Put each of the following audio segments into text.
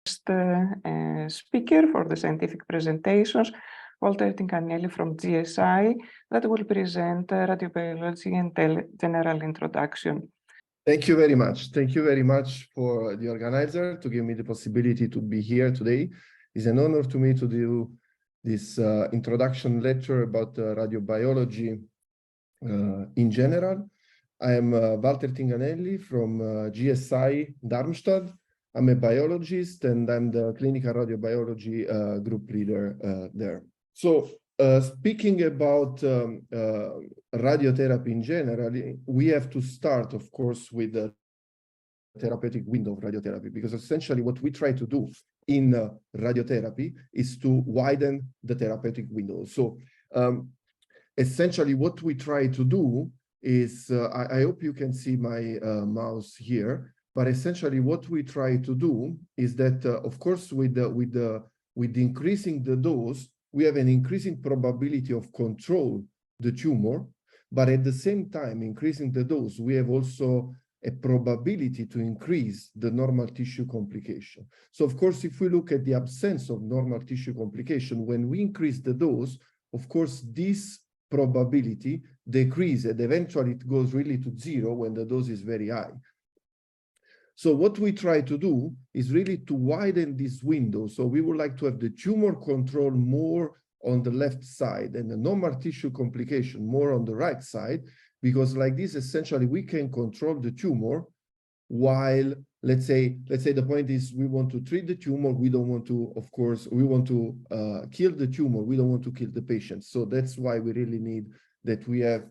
Speaker for the scientific presentations, Walter Tinganelli from GSI, that will present radiobiology and general introduction. Thank you very much. Thank you very much for the organizer to give me the possibility to be here today. It's an honor to me to do this introduction lecture about radiobiology in general. I am Walter Tinganelli from GSI Darmstadt. I'm a biologist and I'm the clinical radiobiology group leader there. So speaking about radiotherapy in general, we have to start, of course, with the therapeutic window of radiotherapy, because essentially what we try to do in radiotherapy is to widen the therapeutic window. So essentially what we try to do is, I hope you can see my mouse here, but essentially what we try to do is that, of course, with increasing the dose, we have an increasing probability of control the tumor, but at the same time, increasing the dose, we have also a probability to increase the normal tissue complication. So of course, if we look at the absence of normal tissue complication, when we increase the dose, of course, this probability decreases and eventually it goes really to zero when the dose is very high. So what we try to do is really to widen this window. So we would like to have the tumor control more on the left side and the normal tissue complication more on the right side, because like this, essentially, we can control the tumor while, let's say the point is we want to treat the tumor. We don't want to, of course, we want to kill the tumor. We don't want to kill the patient. So that's why we really need that we have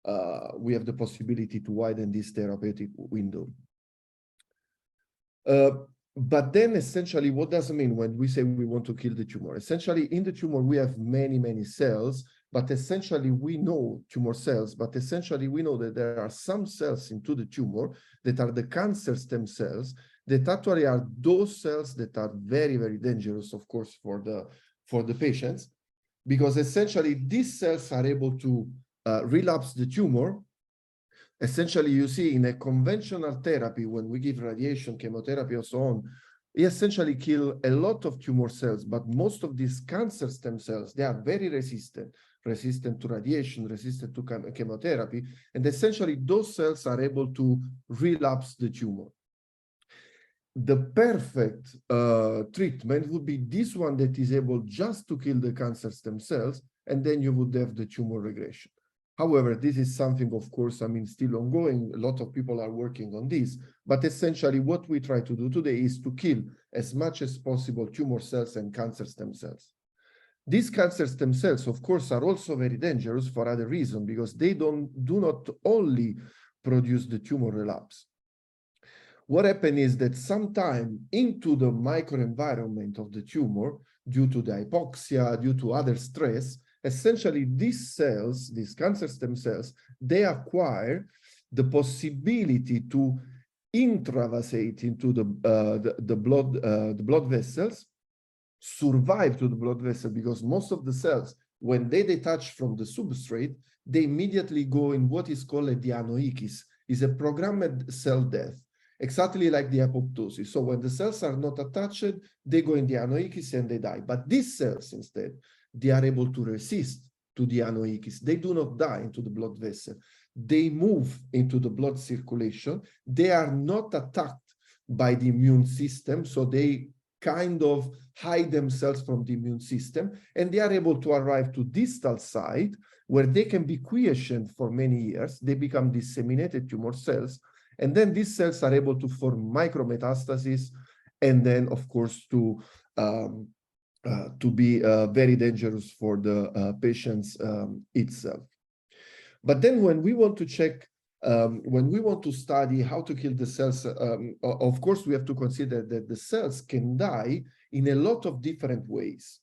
the possibility to widen this therapeutic window. But then essentially, what does it mean when we say we want to kill the tumor? Essentially, in the tumor, we have many cells, but essentially we know tumor cells, but essentially we know that there are some cells into the tumor that are the cancer stem cells that actually are those cells that are very dangerous, of course, for the patients, because essentially these cells are able to relapse the tumor. Essentially, you see in a conventional therapy, when we give radiation, chemotherapy, and so on, we essentially kill a lot of tumor cells, but most of these cancer stem cells, they are very resistant to radiation, resistant to chemotherapy, and essentially those cells are able to relapse the tumor. The perfect treatment would be this one that is able just to kill the cancer stem cells, and then you would have the tumor regression. However, this is something, of course, still ongoing. A lot of people are working on this, but essentially what we try to do today is to kill as much as possible tumor cells and cancer stem cells. These cancer stem cells, of course, are also very dangerous for other reasons, because they do not only produce the tumor relapse. What happens is that sometime into the microenvironment of the tumor, due to the hypoxia, due to other stress, essentially these cells, these cancer stem cells, they acquire the possibility to intravasate into the blood vessels, survive to the blood vessel, because most of the cells, when they detach from the substrate, they immediately go in what is called a dianoikis. It's a programmed cell death, exactly like the apoptosis. So when the cells are not attached, they go in dianoikis and they die. But these cells instead, they are able to resist to dianoikis. They do not die into the blood vessel. They move into the blood circulation. They are not attacked by the immune system, so they kind of hide themselves from the immune system, and they are able to arrive to distal site where they can be quiescent for many years. They become disseminated tumor cells, and then these cells are able to form micrometastases, and then, of course, to be very dangerous for the patients itself. But then when we want to check, when we want to study how to kill the cells, of course, we have to consider that the cells can die in a lot of different ways.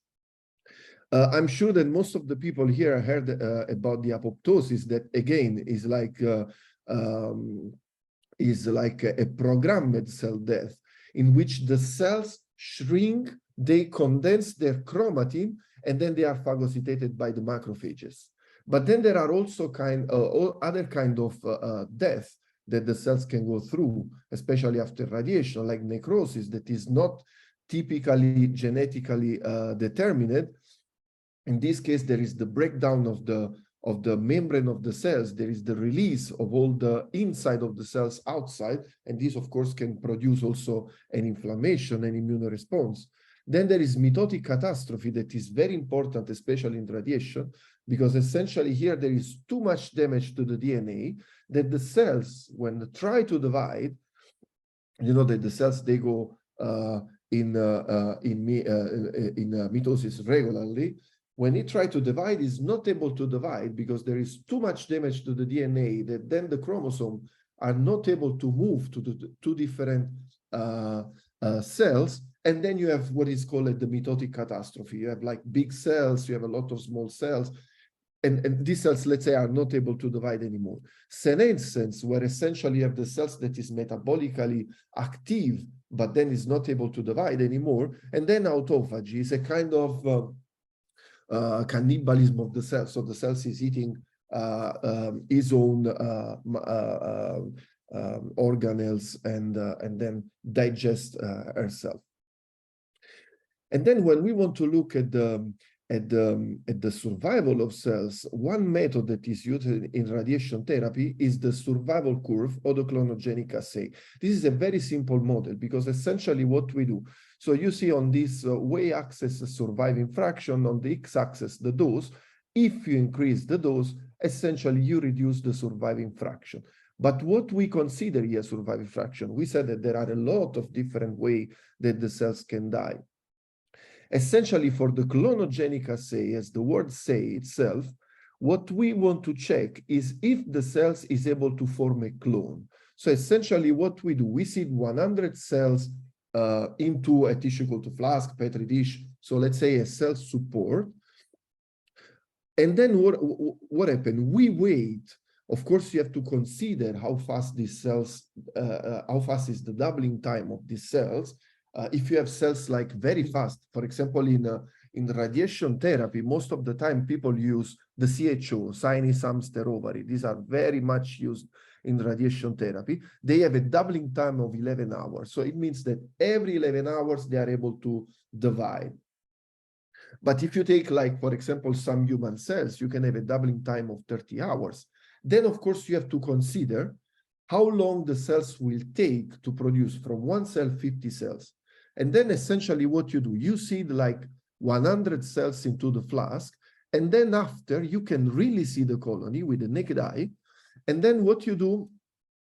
I'm sure that most of the people here heard about the apoptosis, that again is like a programmed cell death, in which the cells shrink, they condense their chromatin, and then they are phagocytated by the macrophages. But then there are also other kind of death that the cells can go through, especially after radiation, like necrosis, that is not typically genetically determined. In this case, there is the breakdown of the membrane of the cells. There is the release of all the inside of the cells outside, and this, of course, can produce also an inflammation and immune response. Then there is mitotic catastrophe that is very important, especially in radiation, because essentially here there is too much damage to the DNA that the cells, when they try to divide, you know that the cells, they go in mitosis regularly. When it tries to divide, it's not able to divide because there is too much damage to the DNA that then the chromosome are not able to move to the two different cells. And then you have what is called the mitotic catastrophe. You have like big cells, you have a lot of small cells, and these cells, let's say, are not able to divide anymore. Senescence, where essentially you have the cells that is metabolically active, but then is not able to divide anymore. And then autophagy is a kind of cannibalism of the cells. So the cells is eating his own organelles and then digest herself. And then when we want to look at the survival of cells, one method that is used in radiation therapy is the survival curve or the clonogenic assay. This is a very simple model because essentially what we do, so you see on this y-axis the surviving fraction, on the x-axis the dose. If you increase the dose, essentially you reduce the surviving fraction. But what we consider here surviving fraction, we said that there are a lot of different ways that the cells can die. Essentially, for the clonogenic assay, as the word say itself, what we want to check is if the cells is able to form a clone. So essentially what we do, we seed 100 cells into a tissue culture flask, Petri dish, so let's say a cell support. And then what happened? We wait. Of course, you have to consider how fast these cells, how fast is the doubling time of these cells. If you have cells like very fast, for example, in radiation therapy, most of the time people use the CHO, sinus hamster ovary. These are very much used in radiation therapy. They have a doubling time of 11 hours. So it means that every 11 hours they are able to divide. But if you take, like, for example, some human cells, you can have a doubling time of 30 hours. Then, of course, you have to consider how long the cells will take to produce from one cell 50 cells. And then essentially what you do, you seed like 100 cells into the flask, and then after you can really see the colony with the naked eye. And then what you do,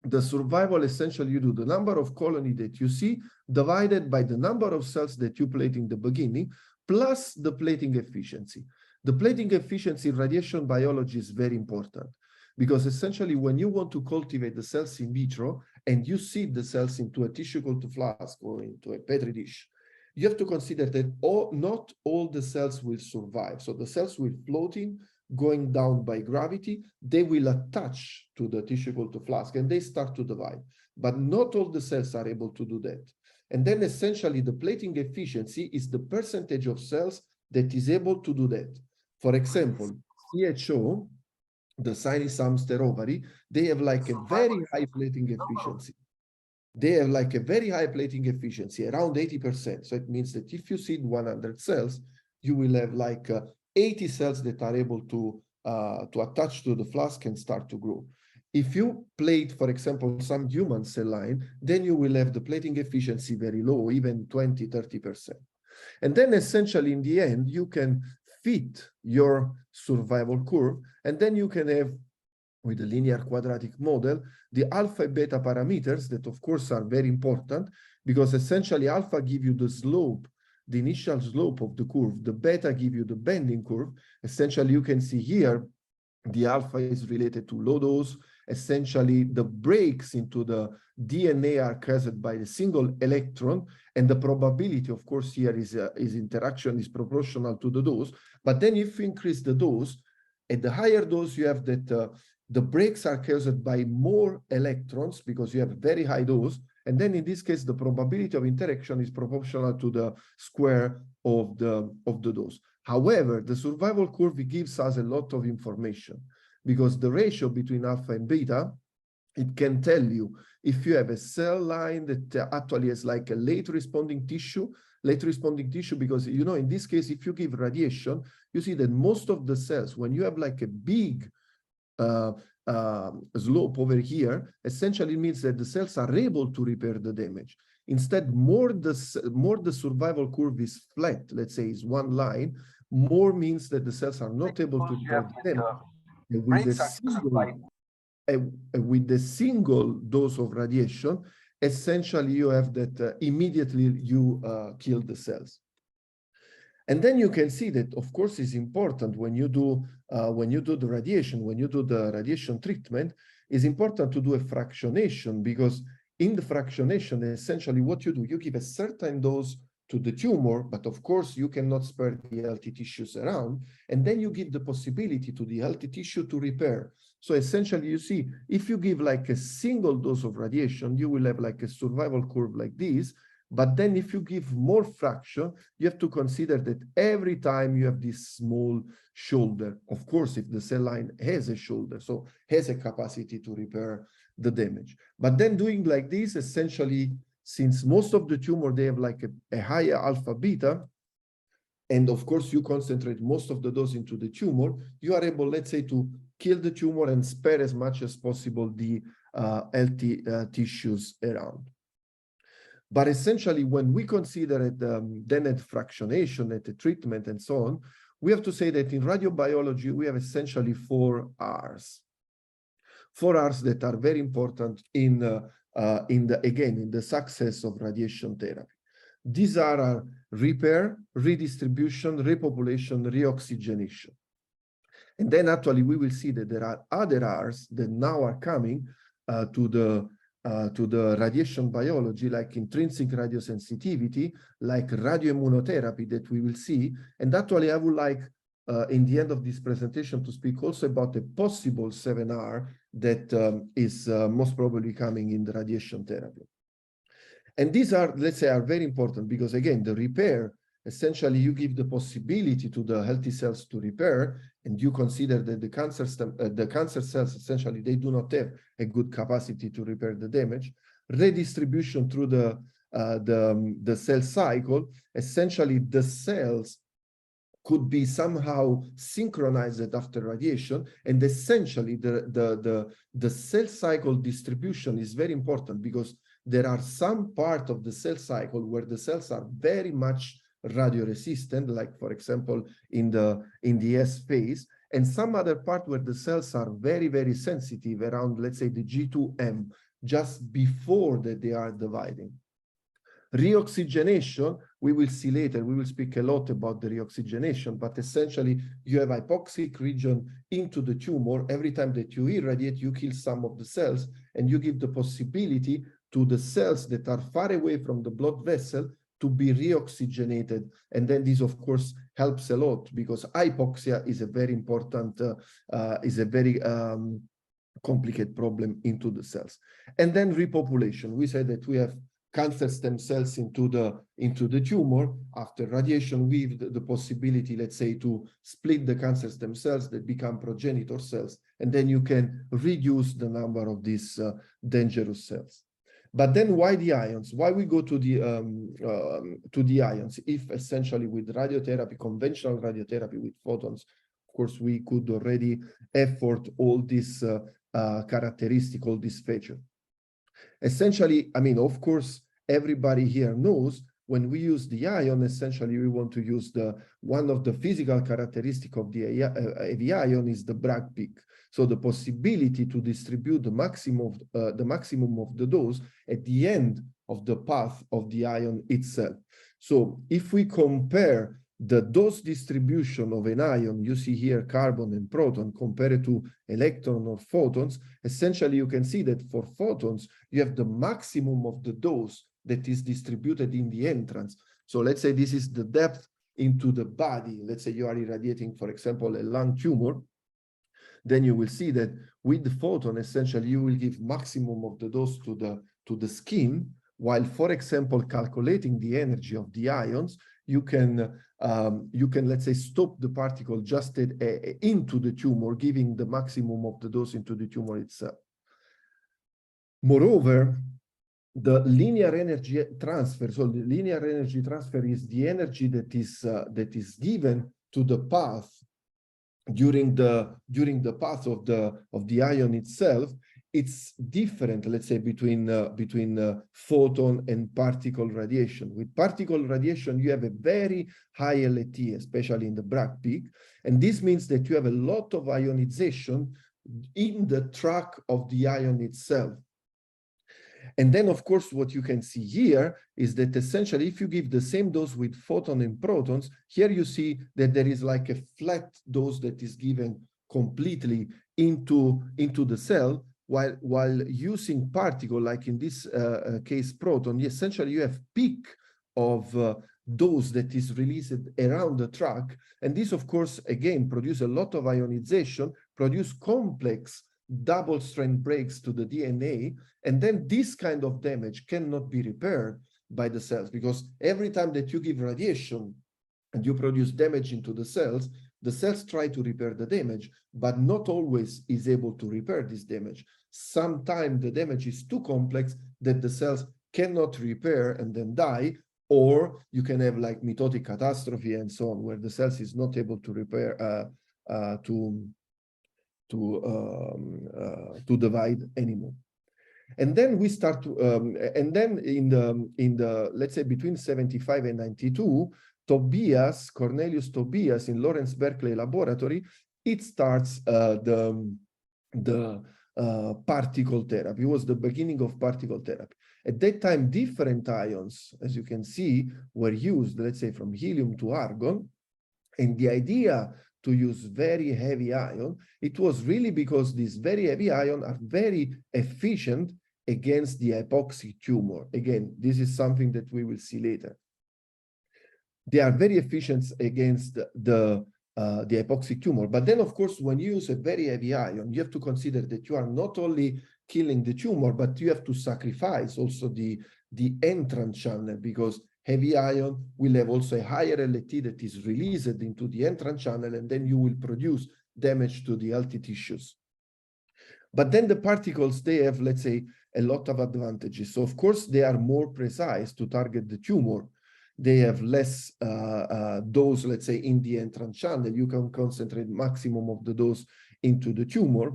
the survival, essentially you do the number of colony that you see divided by the number of cells that you plate in the beginning, plus the plating efficiency. The plating efficiency in radiation biology is very important because essentially when you want to cultivate the cells in vitro and you seed the cells into a tissue culture flask or into a Petri dish, you have to consider that not all the cells will survive. So the cells will floating, going down by gravity, they will attach to the tissue culture flask and they start to divide. But not all the cells are able to do that. And then essentially the plating efficiency is the percentage of cells that is able to do that. For example, CHO, the sinus hamster ovary, they have like a very high plating efficiency. They have like a very high plating efficiency, around 80%. So it means that if you seed 100 cells, you will have like 80 cells that are able to attach to the flask and start to grow. If you plate, for example, some human cell line, then you will have the plating efficiency very low, even 20, 30%. And then essentially in the end, you can fit your survival curve, and then you can have, with the linear quadratic model, the alpha and beta parameters that of course are very important because essentially alpha give you the slope, the initial slope of the curve, the beta give you the bending curve. Essentially you can see here, the alpha is related to low dose. Essentially the breaks into the DNA are caused by the single electron, and the probability, of course, here is interaction is proportional to the dose. But then if you increase the dose, at the higher dose, you have that the breaks are caused by more electrons because you have a very high dose. And then in this case, the probability of interaction is proportional to the square of the dose. However, the survival curve gives us a lot of information because the ratio between alpha and beta, it can tell you if you have a cell line that actually has like a late responding tissue, late responding tissue, because, you know, in this case, if you give radiation, you see that most of the cells, when you have like a big slope over here, essentially means that the cells are able to repair the damage. Instead, more the survival curve is flat, let's say is one line, more means that the cells are not able to repair the damage. With the single dose of radiation, essentially you have that immediately you kill the cells. And then you can see that, of course, it's important when you do the radiation treatment, it's important to do a fractionation, because in the fractionation, essentially what you do, you give a certain dose to the tumor, but of course you cannot spare the healthy tissues around, and then you give the possibility to the healthy tissue to repair. So essentially, you see, if you give like a single dose of radiation, you will have like a survival curve like this. But then if you give more fraction, you have to consider that every time you have this small shoulder, of course, if the cell line has a shoulder, so has a capacity to repair the damage. But then doing like this, essentially, since most of the tumor, they have like a higher alpha beta, and of course, you concentrate most of the dose into the tumor, you are able, let's say, to kill the tumor and spare as much as possible the healthy tissues around. But essentially, when we consider it, then at fractionation, at the treatment and so on, we have to say that in radiobiology, we have essentially 4 R's. 4 R's that are very important in the success of radiation therapy. These are repair, redistribution, repopulation, reoxygenation. And then actually we will see that there are other R's that now are coming to the radiation biology, like intrinsic radiosensitivity, like radioimmunotherapy that we will see. And actually I would like in the end of this presentation to speak also about a possible 7R that is most probably coming in the radiation therapy. And these are, let's say, are very important because, again, the repair, essentially you give the possibility to the healthy cells to repair, and you consider that the cancer cells, essentially, they do not have a good capacity to repair the damage. Redistribution through the cell cycle, essentially the cells could be somehow synchronized after radiation, and essentially the cell cycle distribution is very important because there are some part of the cell cycle where the cells are very much radioresistant, like for example in the S phase, and some other part where the cells are very, very sensitive around, let's say, the G2M, just before that they are dividing. Reoxygenation, we will see later, we will speak a lot about the reoxygenation, but essentially you have hypoxic region into the tumor. Every time that you irradiate, you kill some of the cells, and you give the possibility to the cells that are far away from the blood vessel to be reoxygenated. And then this, of course, helps a lot because hypoxia is a very important, complicated problem into the cells. And then repopulation. We said that we have cancer stem cells into the tumor. After radiation, we have the possibility, let's say, to split the cancer stem cells that become progenitor cells, and then you can reduce the number of these dangerous cells. But then why the ions? Why we go to the ions? If essentially with radiotherapy, conventional radiotherapy with photons, of course, we could already afford all this characteristic, all this feature. Essentially, I mean, of course, everybody here knows when we use the ion, essentially we want to use one of the physical characteristics of the AV ion is the Bragg peak. So the possibility to distribute the maximum of the dose at the end of the path of the ion itself. So if we compare the dose distribution of an ion, you see here carbon and proton compared to electron or photons, essentially you can see that for photons, you have the maximum of the dose that is distributed in the entrance. So let's say this is the depth into the body. Let's say you are irradiating, for example, a lung tumor. Then you will see that with the photon, essentially, you will give maximum of the dose to the skin, while, for example, calculating the energy of the ions, you can, let's say, stop the particle just into the tumor, giving the maximum of the dose into the tumor itself. Moreover, the linear energy transfer. So the linear energy transfer is the energy that is given to the path during the path of the ion itself. It's different, let's say, between photon and particle radiation. With particle radiation, you have a very high LET, especially in the Bragg peak, and this means that you have a lot of ionization in the track of the ion itself. And then, of course, what you can see here is that essentially, if you give the same dose with photon and protons, here you see that there is like a flat dose that is given completely into the cell, while using particle, like in this case, proton, essentially you have peak of dose that is released around the track. And this, of course, again, produce a lot of ionization, produce complex double strand breaks to the DNA, and then this kind of damage cannot be repaired by the cells, because every time that you give radiation and you produce damage into the cells try to repair the damage, but not always is able to repair this damage. Sometimes the damage is too complex that the cells cannot repair and then die, or you can have like mitotic catastrophe and so on, where the cells is not able to repair, to divide anymore. And then we start to, and then in the let's say between 75 and 92, Cornelius Tobias in Lawrence Berkeley laboratory, it starts the particle therapy. It was the beginning of particle therapy. At that time, different ions, as you can see, were used, let's say from helium to argon, and the idea to use very heavy ion, it was really because these very heavy ions are very efficient against the hypoxic tumor. Again, this is something that we will see later. They are very efficient against the hypoxic tumor. But then, of course, when you use a very heavy ion, you have to consider that you are not only killing the tumor, but you have to sacrifice also the entrance channel, because heavy ion will have also a higher LET that is released into the entrance channel, and then you will produce damage to the healthy tissues. But then the particles, they have, let's say, a lot of advantages. So, of course, they are more precise to target the tumor. They have less dose, let's say, in the entrance channel. You can concentrate maximum of the dose into the tumor.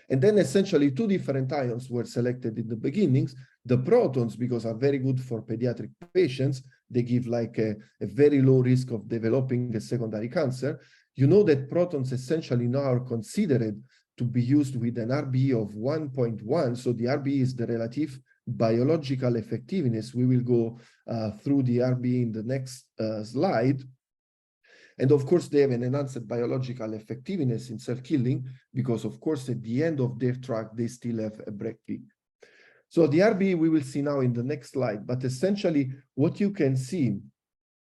And then essentially two different ions were selected in the beginnings. The protons, because are very good for pediatric patients, they give like a very low risk of developing a secondary cancer. You know that protons essentially now are considered to be used with an RBE of 1.1. So the RBE is the relative biological effectiveness. We will go through the RBE in the next slide. And of course, they have an enhanced biological effectiveness in cell killing, because of course, at the end of their track, they still have a Bragg peak. So the RBE we will see now in the next slide, but essentially what you can see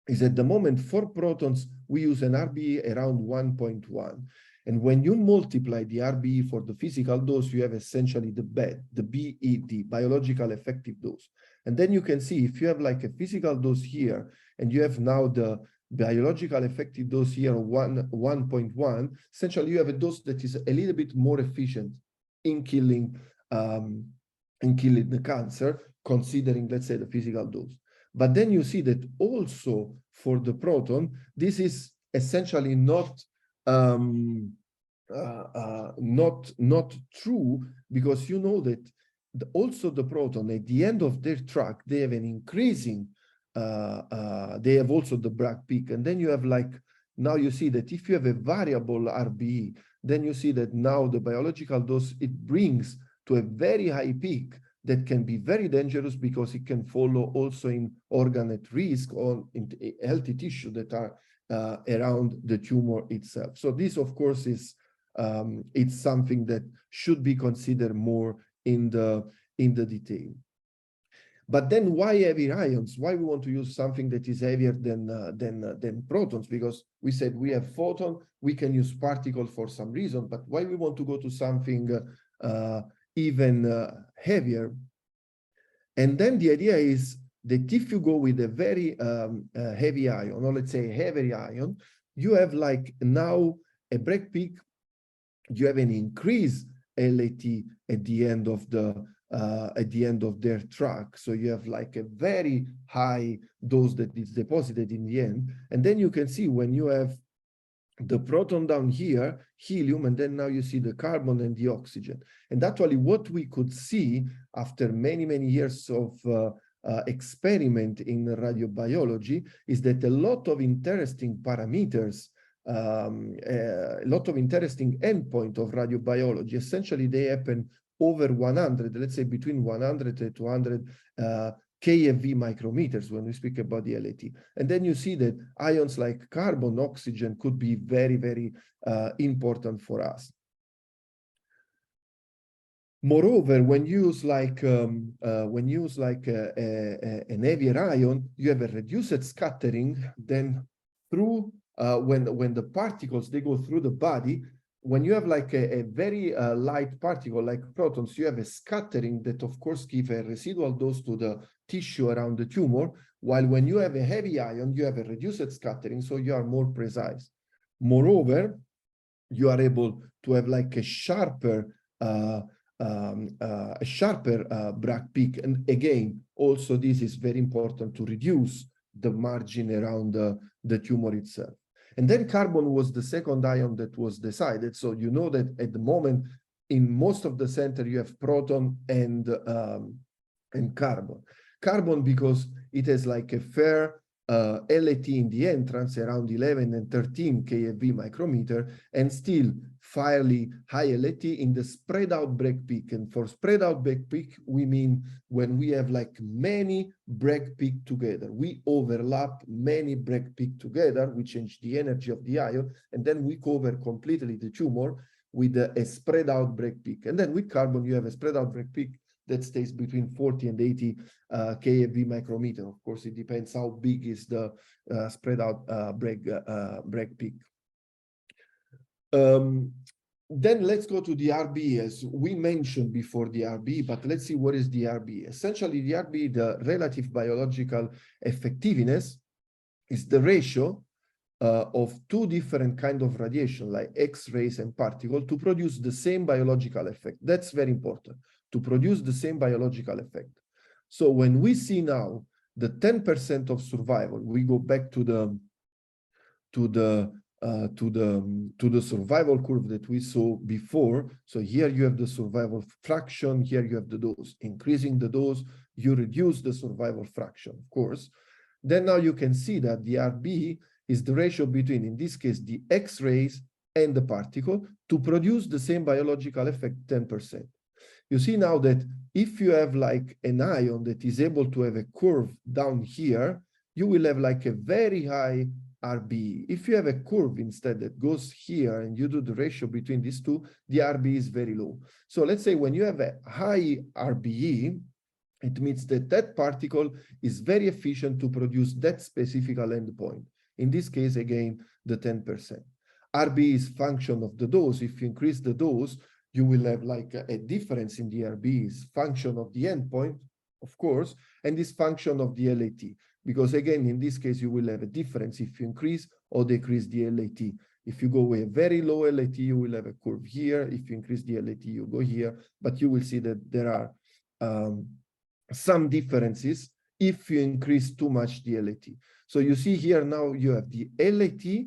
is at the moment for protons, we use an RBE around 1.1. And when you multiply the RBE for the physical dose, you have essentially the BED, biological effective dose. And then you can see if you have like a physical dose here, and you have now the biological effective dose here, 1.1, essentially you have a dose that is a little bit more efficient in killing the cancer, considering, let's say, the physical dose. But then you see that also for the proton, this is essentially not true, because you know that also the proton at the end of their track, they have an increasing, they have also the Bragg peak. And then you have like, now you see that if you have a variable RBE, then you see that now the biological dose, it brings to a very high peak that can be very dangerous, because it can follow also in organ at risk or in healthy tissue that are around the tumor itself. So this, of course, is it's something that should be considered more in the detail. But then why heavy ions? Why we want to use something that is heavier than protons? Because we said we have photon, we can use particles for some reason, but why we want to go to something even heavier? And then the idea is that if you go with a very heavy ion, or let's say heavy ion, you have like now a Bragg peak, you have an increased LET at the end of the at the end of their track. So you have like a very high dose that is deposited in the end. And then you can see when you have the proton down here, helium, and then now you see the carbon and the oxygen. And actually what we could see after many, many years of experiment in radiobiology is that a lot of interesting parameters, a lot of interesting endpoint of radiobiology, essentially they happen over 100, let's say between 100 and 200 KFV micrometers when we speak about the LAT. And then you see that ions like carbon, oxygen could be very, very important for us. Moreover, when you use like an heavier ion, you have a reduced scattering. Then through when the particles they go through the body, when you have like a very light particle like protons, you have a scattering that of course give a residual dose to the tissue around the tumor. While when you have a heavy ion, you have a reduced scattering, so you are more precise. Moreover, you are able to have like a sharper Bragg peak. And again, also this is very important to reduce the margin around the tumor itself. And then carbon was the second ion that was decided. So you know that at the moment, in most of the center, you have proton and carbon. Carbon because it has like a fair LAT in the entrance around 11 and 13 KFV micrometer, and still fairly high LAT in the spread out Bragg peak. And for spread out Bragg peak, we mean when we have like many Bragg peak together, we overlap many Bragg peak together, we change the energy of the ion, and then we cover completely the tumor with a spread out Bragg peak. And then with carbon, you have a spread out Bragg peak that stays between 40 and 80 KFV micrometer. Of course, it depends how big is the spread out Bragg peak. Then let's go to the RB, as we mentioned before the RB, but let's see what is the RB. Essentially, the RB, the relative biological effectiveness, is the ratio of two different kinds of radiation, like X-rays and particles, to produce the same biological effect. That's very important, to produce the same biological effect. So when we see now the 10% of survival, we go back to the survival curve that we saw before. So here you have the survival fraction, here you have the dose. Increasing the dose, you reduce the survival fraction, of course. Then now you can see that the RB is the ratio between, in this case, the X-rays and the particle to produce the same biological effect, 10%. You see now that if you have like an ion that is able to have a curve down here, you will have like a very high RBE. If you have a curve instead that goes here and you do the ratio between these two, the RBE is very low. So let's say when you have a high RBE, it means that that particle is very efficient to produce that specific endpoint. In this case, again, the 10%. RBE is function of the dose. If you increase the dose, you will have like a difference in the RBE. Is function of the endpoint, of course, and this function of the LAT. Because again, in this case, you will have a difference if you increase or decrease the LAT. If you go with a very low LAT, you will have a curve here. If you increase the LAT, you go here. But you will see that there are some differences if you increase too much the LAT. So you see here now you have the LAT,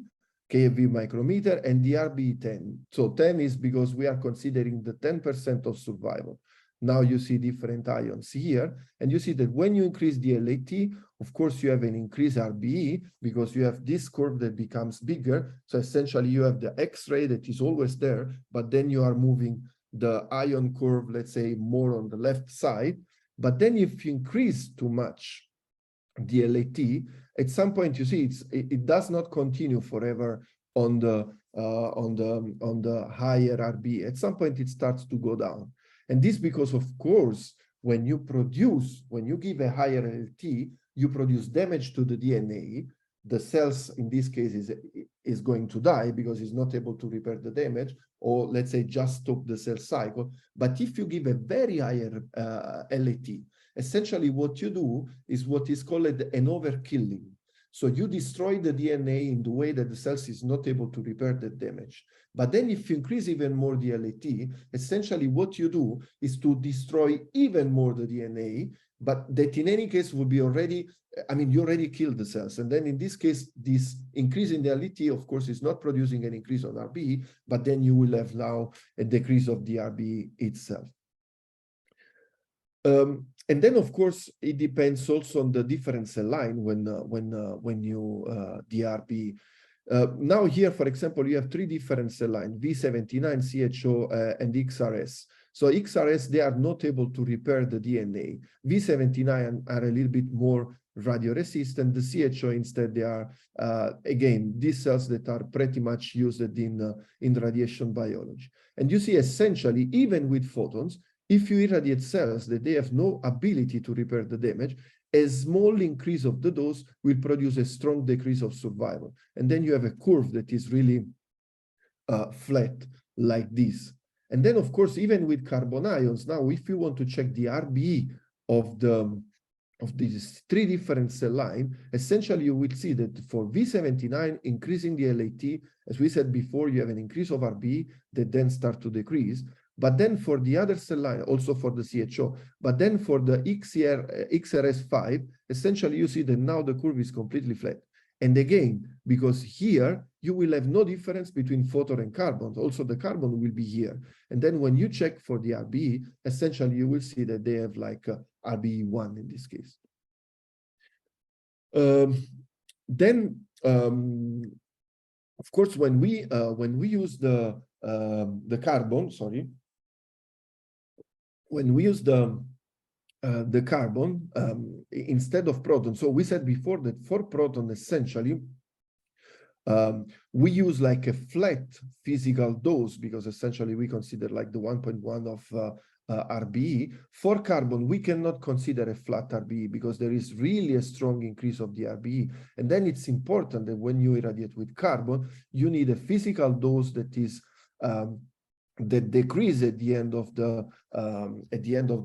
KFV micrometer, and the RBE 10. So 10 is because we are considering the 10% of survival. Now you see different ions here, and you see that when you increase the LAT, of course, you have an increased RBE because you have this curve that becomes bigger. So essentially, you have the X-ray that is always there, but then you are moving the ion curve, let's say, more on the left side. But then if you increase too much the LAT, at some point you see it does not continue forever on the higher RBE. At some point, it starts to go down. And this because, of course, when you give a higher LT, you produce damage to the DNA. The cells, in this case, is going to die because it's not able to repair the damage, or let's say just stop the cell cycle. But if you give a very higher LAT, essentially what you do is what is called an overkilling. So you destroy the DNA in the way that the cells is not able to repair the damage. But then if you increase even more the LAT, essentially what you do is to destroy even more the DNA, but that in any case will be already, I mean, you already killed the cells. And then in this case, this increase in the LAT, of course, is not producing an increase on RBE, but then you will have now a decrease of the RBE itself. And then, of course, it depends also on the different cell line when you DRB. Now here, for example, you have three different cell lines, V79, CHO, and XRS. So XRS, they are not able to repair the DNA. V79 are a little bit more radioresistant. The CHO, instead, they are, again, these cells that are pretty much used in radiation biology. And you see, essentially, even with photons, if you irradiate cells that they have no ability to repair the damage, a small increase of the dose will produce a strong decrease of survival. And then you have a curve that is really flat like this. And then, of course, even with carbon ions, now, if you want to check the RBE of these three different cell lines, essentially you will see that for V79, increasing the LAT, as we said before, you have an increase of RBE that then start to decrease. But then for the other cell line, also for the CHO, but then for the XRS5, essentially you see that now the curve is completely flat. And again, because here you will have no difference between photon and carbon, also the carbon will be here. And then when you check for the RBE, essentially you will see that they have like RBE1 in this case. Of course, when we use the carbon, sorry, when we use the carbon instead of proton, so we said before that for proton, essentially, we use like a flat physical dose because essentially we consider like the 1.1 of RBE. For carbon, we cannot consider a flat RBE because there is really a strong increase of the RBE. And then it's important that when you irradiate with carbon, you need a physical dose that is that decrease at the end of the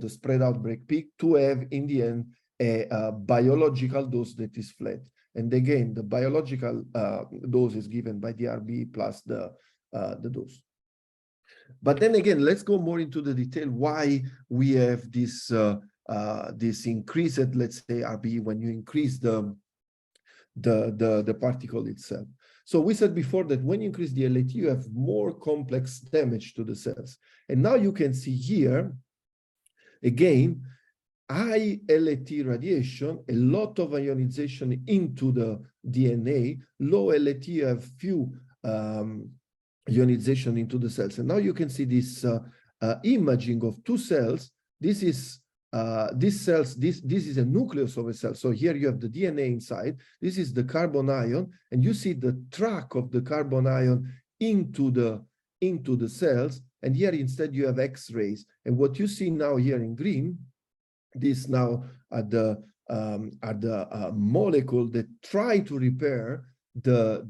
spread out break peak to have in the end a biological dose that is flat. And again, the biological dose is given by the RBE plus the dose. But then again, let's go more into the detail why we have this this increased, let's say, RBE when you increase the particle itself. So we said before that when you increase the LAT, you have more complex damage to the cells. And now you can see here, again, high LAT radiation, a lot of ionization into the DNA, low LAT, you have few ionization into the cells. And now you can see this imaging of two cells. This is these cells, this is a nucleus of a cell. So here you have the DNA inside. This is the carbon ion, and you see the track of the carbon ion into the cells. And here instead you have X-rays. And what you see now here in green, this now are the molecule that try to repair the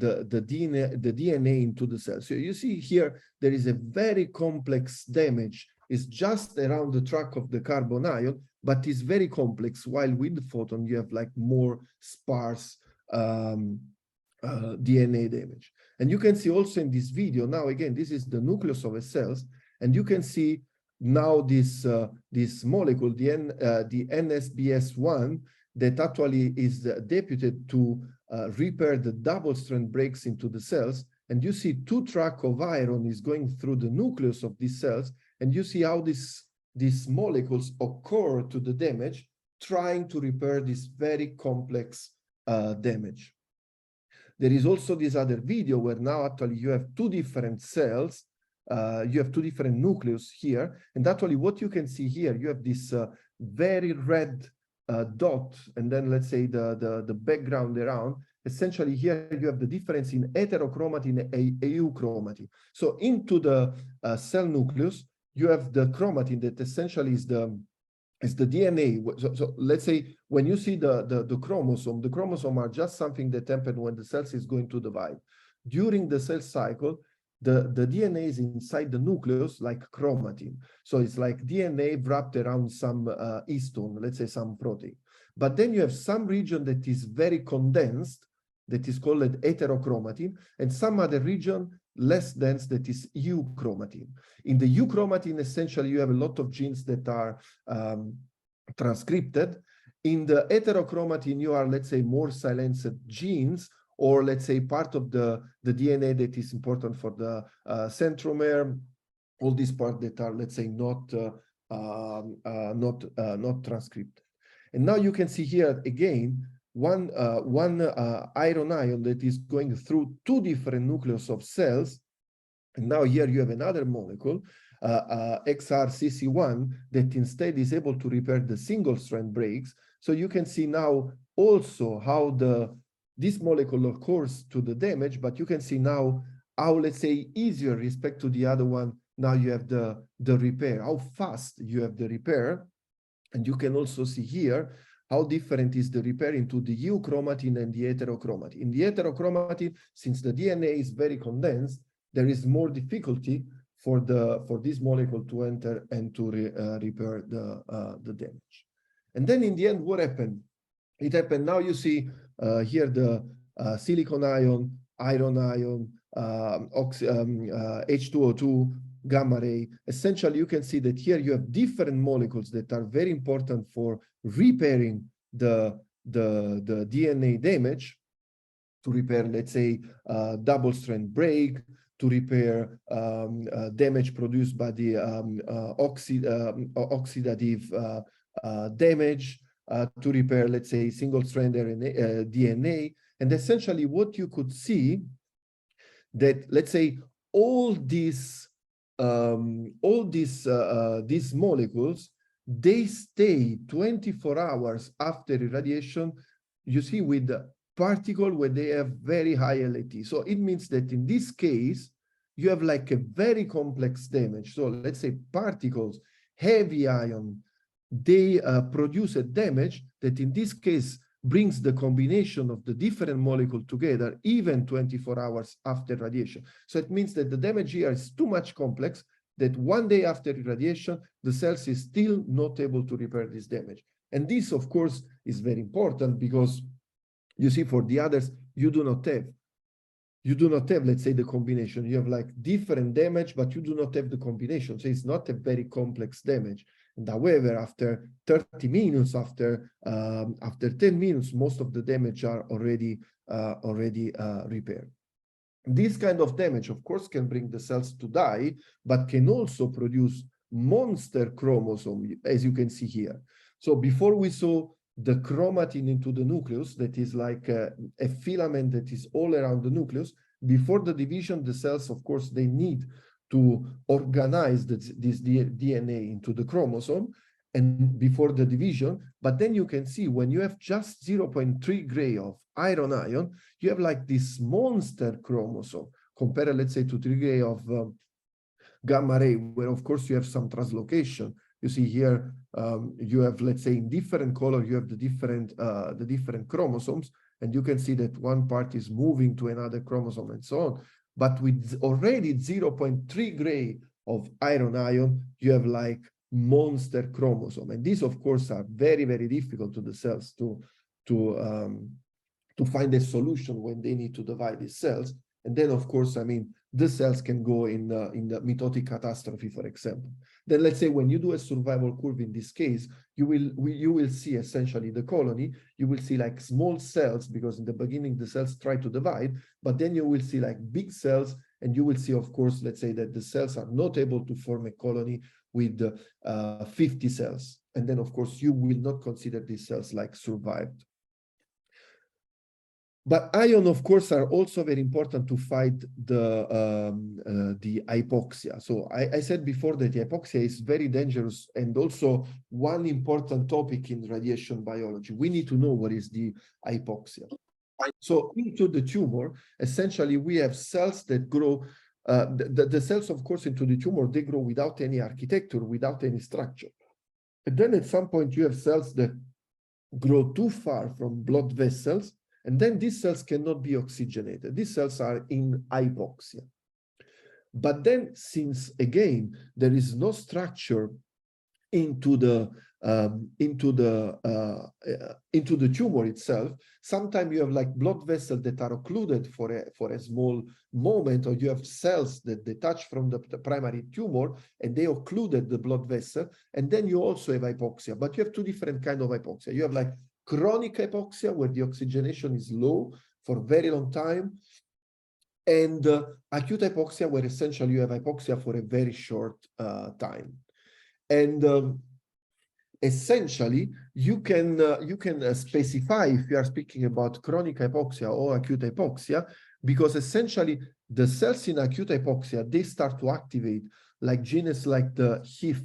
DNA into the cell. So you see here there is a very complex damage. It's just around the track of the carbon ion, but it's very complex, while with the photon you have like more sparse DNA damage. And you can see also in this video, now again, this is the nucleus of a cells, and you can see now this this molecule, the NSBS1, that actually is deputed to repair the double strand breaks into the cells. And you see two track of iron is going through the nucleus of these cells, and you see how these molecules occur to the damage, trying to repair this very complex damage. There is also this other video where now actually you have two different cells, you have two different nucleus here, and actually what you can see here, you have this very red dot, and then let's say the background around. Essentially here you have the difference in heterochromatin and euchromatin. So into the cell nucleus, you have the chromatin that essentially is the DNA. So let's say when you see the chromosome are just something that happens when the cells is going to divide. During the cell cycle, the DNA is inside the nucleus like chromatin. So it's like DNA wrapped around some histone, let's say some protein. But then you have some region that is very condensed, that is called heterochromatin, and some other region less dense that is euchromatin. In the euchromatin, essentially, you have a lot of genes that are transcripted. In the heterochromatin, you are, let's say, more silenced genes, or let's say part of the DNA that is important for the centromere, all these parts that are, let's say, not transcripted. And now you can see here again one iron ion that is going through two different nucleus of cells. And now here you have another molecule, XRCC1, that instead is able to repair the single strand breaks. So you can see now also how this molecule occurs to the damage, but you can see now how, let's say, easier respect to the other one. Now you have the repair, how fast you have the repair. And you can also see here how different is the repair into the euchromatin and the heterochromatin. In the heterochromatin, since the DNA is very condensed, there is more difficulty for this molecule to enter and to repair the damage. And then in the end, what happened? It happened, now you see here the silicon ion, iron ion, H2O2, gamma ray. Essentially, you can see that here you have different molecules that are very important for repairing the DNA damage, to repair, let's say, double strand break, to repair damage produced by the oxidative damage, to repair, let's say, single strand DNA. And essentially what you could see that, let's say, all these molecules, they stay 24 hours after irradiation, you see, with the particle where they have very high LAT. So it means that in this case, you have like a very complex damage. So let's say particles, heavy ion, they produce a damage that in this case brings the combination of the different molecules together even 24 hours after radiation. So it means that the damage here is too much complex, that one day after irradiation, the cells is still not able to repair this damage. And this, of course, is very important because you see, for the others, you do not have, let's say, the combination. You have like different damage, but you do not have the combination. So it's not a very complex damage. And however, after 30 minutes, after 10 minutes, most of the damage are already repaired. This kind of damage, of course, can bring the cells to die, but can also produce monster chromosome, as you can see here. So before we saw the chromatin into the nucleus, that is like a filament that is all around the nucleus. Before the division, the cells, of course, they need to organize this DNA into the chromosome, and before the division. But then you can see when you have just 0.3 gray of iron ion, you have like this monster chromosome compared, let's say, to 3 gray of gamma ray, where of course you have some translocation. You see here, you have, let's say, in different color, you have the different chromosomes, and you can see that one part is moving to another chromosome and so on. But with already 0.3 gray of iron ion, you have like monster chromosome. And these, of course, are very, very difficult to the cells to find a solution when they need to divide these cells. And then, of course, I mean, the cells can go in the mitotic catastrophe, for example. Then let's say when you do a survival curve in this case, you will see essentially the colony. You will see like small cells, because in the beginning the cells try to divide, but then you will see like big cells, and you will see, of course, let's say that the cells are not able to form a colony with 50 cells. And then, of course, you will not consider these cells like survived. But ions, of course, are also very important to fight the hypoxia. So I said before that the hypoxia is very dangerous, and also one important topic in radiation biology. We need to know what is the hypoxia. So into the tumor, essentially, we have cells that grow. The cells, of course, into the tumor, they grow without any architecture, without any structure. And then at some point, you have cells that grow too far from blood vessels, and then these cells cannot be oxygenated. These cells are in hypoxia. But then, since again, there is no structure into the into the tumor itself. Sometimes you have like blood vessels that are occluded for a small moment, or you have cells that detach from the primary tumor and they occluded the blood vessel, and then you also have hypoxia. But you have two different kinds of hypoxia. You have like chronic hypoxia, where the oxygenation is low for a very long time, and acute hypoxia, where essentially you have hypoxia for a very short time. And essentially, you can specify if you are speaking about chronic hypoxia or acute hypoxia, because essentially the cells in acute hypoxia, they start to activate like genes like the HIF.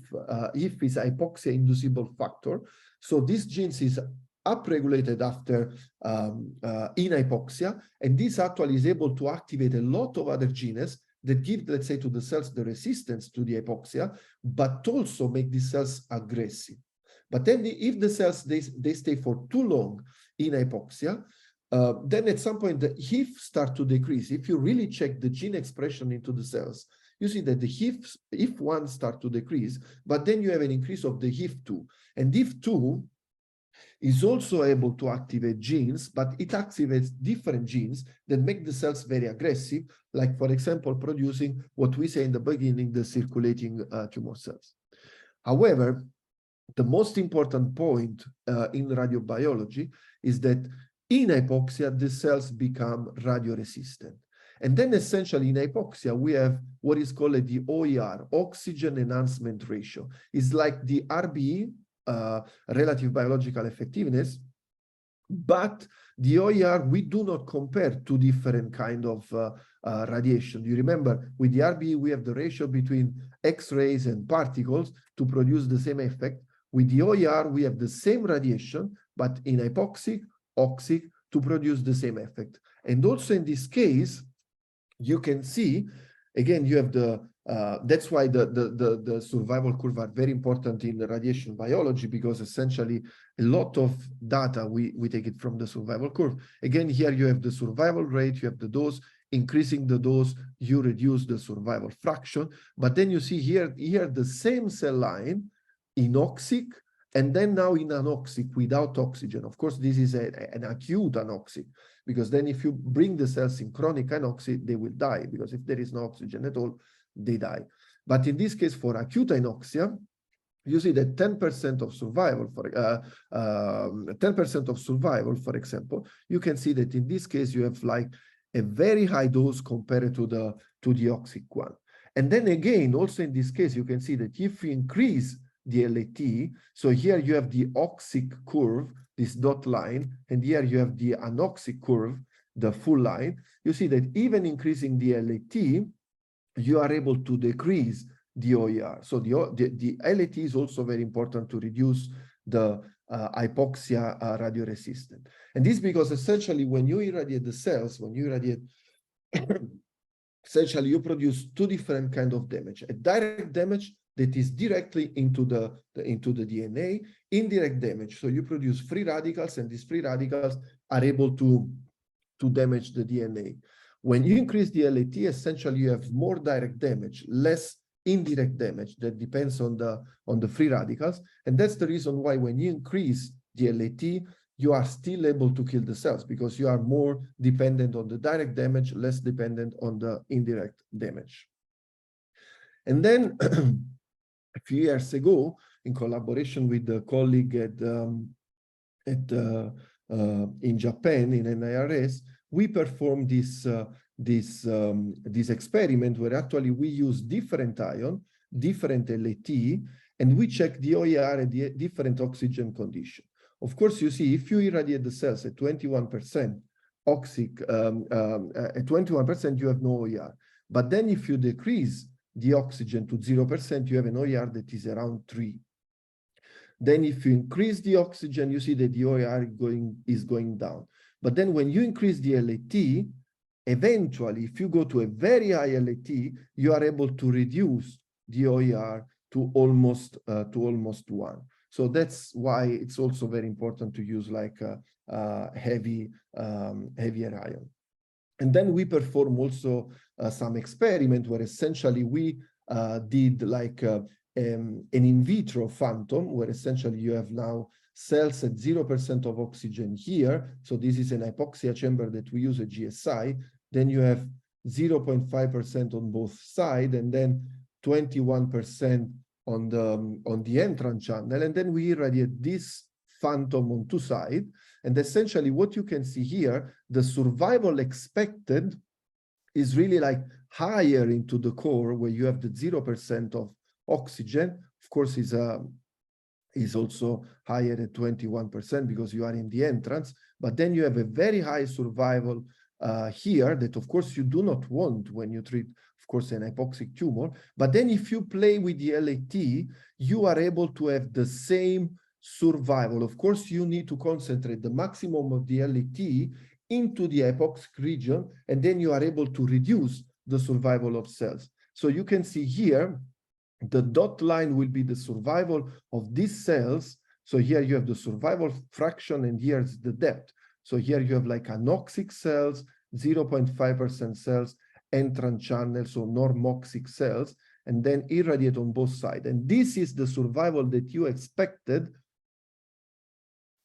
HIF is hypoxia inducible factor. So this gene is upregulated after in hypoxia, and this actually is able to activate a lot of other genes that give, let's say, to the cells the resistance to the hypoxia, but also make these cells aggressive. But then if the cells, they stay for too long in hypoxia, then at some point the HIF start to decrease. If you really check the gene expression into the cells, you see that the HIF1 start to decrease, but then you have an increase of the HIF2. And HIF2 is also able to activate genes, but it activates different genes that make the cells very aggressive, like, for example, producing what we say in the beginning, the circulating tumor cells. However, the most important point in radiobiology is that in hypoxia, the cells become radioresistant. And then essentially in hypoxia, we have what is called the OER, oxygen enhancement ratio. It's like the RBE, relative biological effectiveness, but the OER, we do not compare two different kind of radiation. You remember, with the RBE, we have the ratio between X-rays and particles to produce the same effect. With the OER, we have the same radiation, but in hypoxic, oxic, to produce the same effect. And also in this case, you can see, again, you have the, that's why the survival curve are very important in radiation biology, because essentially a lot of data, we take it from the survival curve. Again, here you have the survival rate, you have the dose. Increasing the dose, you reduce the survival fraction. But then you see here the same cell line, inoxic, and then now in anoxic without oxygen. Of course, this is an acute anoxic, because then if you bring the cells in chronic anoxic, they will die, because if there is no oxygen at all, they die. But in this case, for acute anoxia, you see that 10% of survival, for 10% of survival, for example, you can see that in this case, you have like a very high dose compared to the oxic one. And then again, also in this case, you can see that if you increase the LAT, so here you have the oxic curve, this dot line, and here you have the anoxic curve, the full line. You see that even increasing the LAT, you are able to decrease the OER. So the LAT is also very important to reduce the hypoxia radioresistant. And this because essentially when you irradiate the cells, when you irradiate, essentially you produce two different kinds of damage. A direct damage that is directly into the DNA, indirect damage. So you produce free radicals, and these free radicals are able to damage the DNA. When you increase the LAT, essentially you have more direct damage, less indirect damage that depends on the free radicals. And that's the reason why when you increase the LAT, you are still able to kill the cells, because you are more dependent on the direct damage, less dependent on the indirect damage. And then a few years ago, in collaboration with the colleague in Japan, in NIRS, we performed this experiment where actually we use different ion, different LAT, and we check the OER at the different oxygen condition. Of course, you see, if you irradiate the cells at 21% oxic, at 21%, you have no OER. But then if you decrease the oxygen to 0%, you have an OER that is around 3. Then if you increase the oxygen, you see that the OER is going down. But then when you increase the LAT, eventually, if you go to a very high LAT, you are able to reduce the OER to almost 1. So that's why it's also very important to use like heavier ion. And then we perform also some experiment where essentially we did like an in vitro phantom, where essentially you have now cells at 0% of oxygen here. So this is an hypoxia chamber that we use at GSI. Then you have 0.5% on both sides, and then 21% on the entrance channel. And then we irradiate this phantom on two sides. And essentially what you can see here, the survival expected is really like higher into the core, where you have the 0% of oxygen. Of course, is also higher at 21% because you are in the entrance. But then you have a very high survival here that, of course, you do not want when you treat, of course, an hypoxic tumor. But then if you play with the LAT, you are able to have the same survival. Of course, you need to concentrate the maximum of the LAT into the hypoxic region, and then you are able to reduce the survival of cells. So you can see here, the dot line will be the survival of these cells. So here you have the survival fraction, and here's the depth. So here you have like anoxic cells, 0.5% cells, entrance channel, so normoxic cells, and then irradiate on both sides. And this is the survival that you expected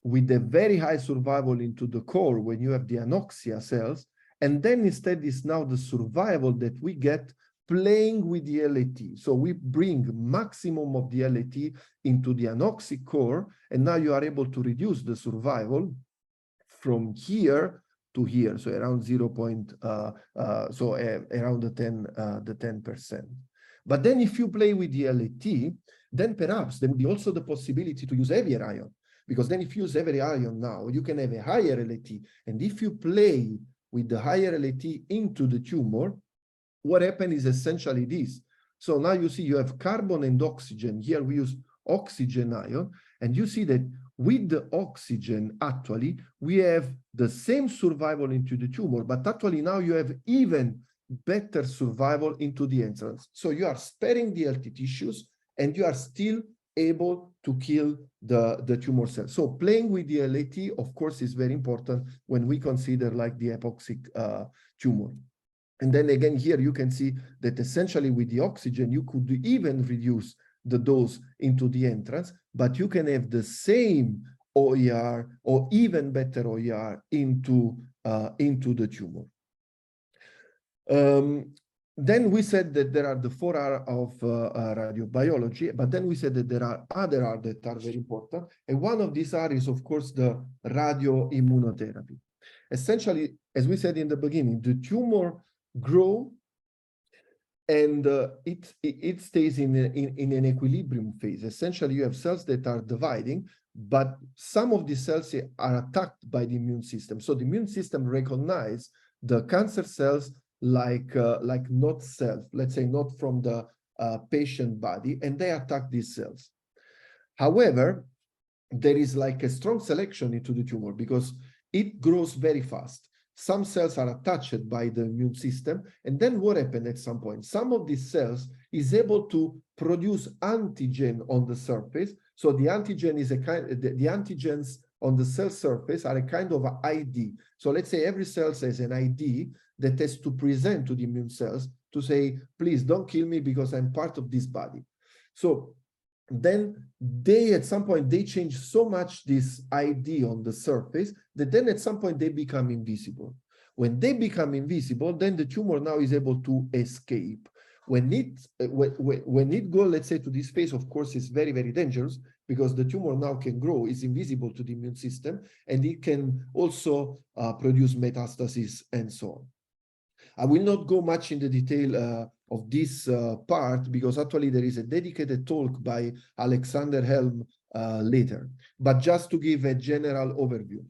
with a very high survival into the core when you have the anoxia cells. And then instead is now the survival that we get playing with the LAT. So we bring maximum of the LAT into the anoxic core, and now you are able to reduce the survival from here to here, so around around the 10%. But then if you play with the LAT, then perhaps there will be also the possibility to use heavier ion, because then if you use heavier ion now, you can have a higher LAT. And if you play with the higher LAT into the tumor, what happens is essentially this. So now you see you have carbon and oxygen. Here we use oxygen ion, and you see that with the oxygen, actually, we have the same survival into the tumor, but actually now you have even better survival into the entrance. So you are sparing the healthy tissues, and you are still able to kill the tumor cells. So playing with the LAT, of course, is very important when we consider like the hypoxic tumor. And then again, here you can see that essentially with the oxygen, you could even reduce the dose into the entrance, but you can have the same OER or even better OER into the tumor. Then we said that there are the 4 R of radiobiology, but then we said that there are other R that are very important. And one of these R is, of course, the radioimmunotherapy. Essentially, as we said in the beginning, the tumor grows and it stays in an equilibrium phase. Essentially, you have cells that are dividing, but some of these cells are attacked by the immune system. So the immune system recognizes the cancer cells like not self, let's say not from the patient body, and they attack these cells. However, there is like a strong selection into the tumor because it grows very fast. Some cells are attached by the immune system, and then what happened at some point? Some of these cells is able to produce antigen on the surface. So the antigen is a kind, the antigens on the cell surface are a kind of ID. So let's say every cell has an ID that has to present to the immune cells to say, please don't kill me because I'm part of this body. So then they, at some point, they change so much this ID on the surface that then at some point they become invisible. When they become invisible, then the tumor now is able to escape. When it goes, let's say, to this phase, of course, it's very, very dangerous because the tumor now can grow, is invisible to the immune system, and it can also produce metastasis and so on. I will not go much in the detail of this part because actually there is a dedicated talk by Alexander Helm later, but just to give a general overview.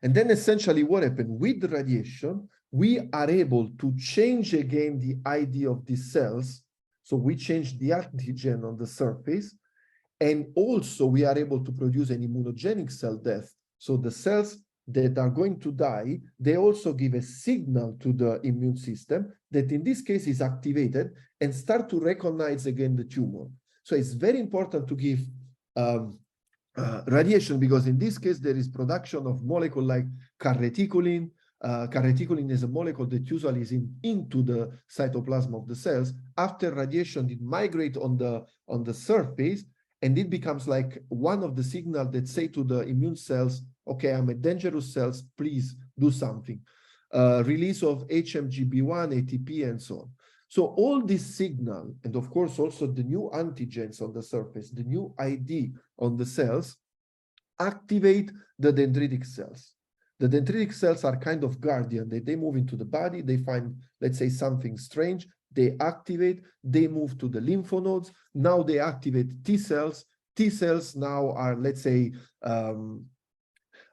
And then essentially what happened with the radiation, we are able to change again the ID of these cells. So we change the antigen on the surface, and also we are able to produce an immunogenic cell death. So the cells that are going to die, they also give a signal to the immune system that in this case is activated and start to recognize again the tumor. So it's very important to give radiation because in this case there is production of molecule like carreticulin, Carreticulin is a molecule that usually is into the cytoplasm of the cells. After radiation, it migrates on the surface, and it becomes like one of the signals that say to the immune cells, okay, I'm a dangerous cells, please do something. Release of HMGB1, ATP, and so on. So all this signal, and of course also the new antigens on the surface, the new ID on the cells, activate the dendritic cells. The dendritic cells are kind of guardian. They move into the body, they find, let's say, something strange, they activate, they move to the lymph nodes. Now they activate T cells. T cells now are, let's say,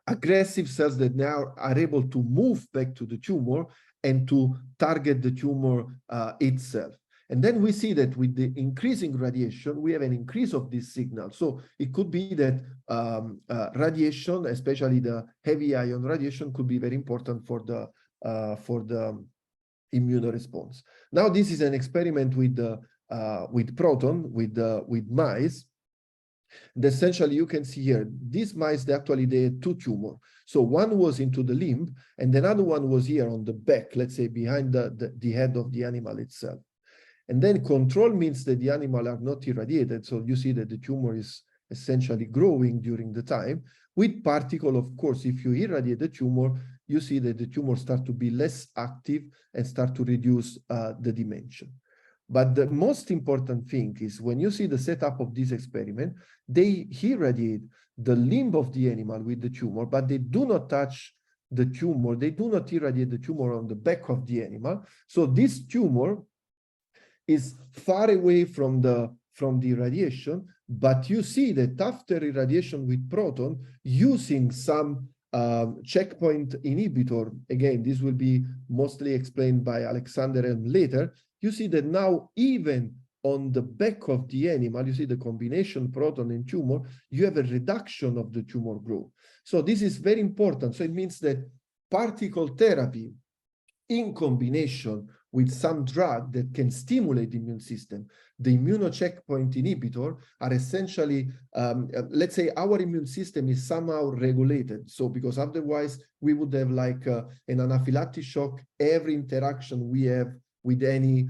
aggressive cells that now are able to move back to the tumor and to target the tumor itself. And then we see that with the increasing radiation, we have an increase of this signal. So it could be that radiation, especially the heavy ion radiation, could be very important for the immune response. Now, this is an experiment with proton, with mice. And essentially, you can see here, these mice, they had two tumors. So one was into the limb, and another one was here on the back, let's say behind the head of the animal itself. And then control means that the animal are not irradiated. So you see that the tumor is essentially growing during the time. With particle, of course, if you irradiate the tumor, you see that the tumor start to be less active and start to reduce the dimension. But the most important thing is when you see the setup of this experiment, they irradiate the limb of the animal with the tumor, but they do not touch the tumor. They do not irradiate the tumor on the back of the animal. So this tumor is far away from the irradiation, but you see that after irradiation with proton, using some checkpoint inhibitor, again, this will be mostly explained by Alexander Helm later, you see that now even on the back of the animal, you see the combination proton and tumor, you have a reduction of the tumor growth. So this is very important. So it means that particle therapy in combination with some drug that can stimulate the immune system, the immunocheckpoint inhibitor are essentially, let's say our immune system is somehow regulated. So because otherwise we would have like an anaphylactic shock, every interaction we have with any